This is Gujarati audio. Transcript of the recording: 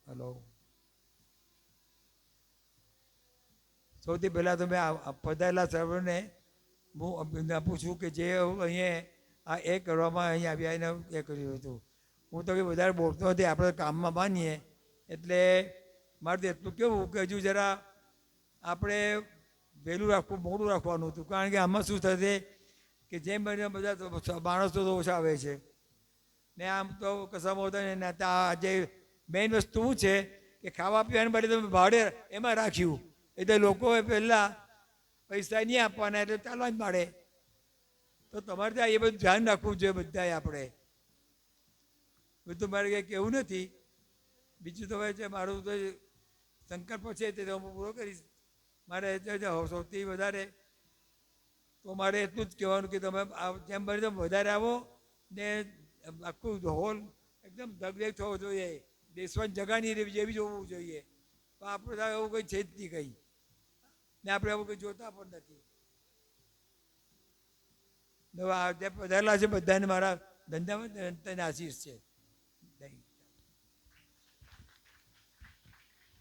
હલો, સૌથી પહેલાં તો મેં પધારેલા સર્વને હું અભિનંદન આપું છું કે જે અહીંયા આ એ કરવામાં અહીં આવ્યા એને એ કર્યું હતું. હું તો કંઈ વધારે બોલતો નથી, આપણે કામમાં માનીએ. એટલે મારે તો એટલું કેવું કે હજુ જરા આપણે વહેલું રાખવું, મોડું રાખવાનું હતું. કારણ કે આમાં શું થશે કે જેમ બને બધા માણસો તો ઓછા આવે છે ને આમ તો કશામાં હોતા નહીં. આજે મેઇન વસ્તુ શું છે કે ખાવા પીવાને બદલે તમે ભાડે એમાં રાખ્યું એટલે લોકોએ પહેલાં પૈસા નહીં આપવાના એટલે ચાલવા જ માંડે. તો તમારે ત્યાં એ બધું ધ્યાન રાખવું જોઈએ બધાએ. આપણે બધું મારે કંઈ કહેવું નથી. બીજું તો હવે છે મારું તો સંકલ્પ છે તે તો હું પૂરો કરીશ. મારે સૌથી વધારે તો મારે એટલું જ કહેવાનું કે તમે જેમ બને તેમ વધારે આવો ને આખું હોલ એકદમ ધગધગ થવો જોઈએ. દેશવાન જગાની જેવી જોવું જોઈએ. તો આપણે એવું કંઈ છે જ નહીં કંઈ, ને આપણે એવું કંઈ જોતા પણ નથી. જે પધારેલા છે બધાને મારા ધંધામાં આશીષ છે.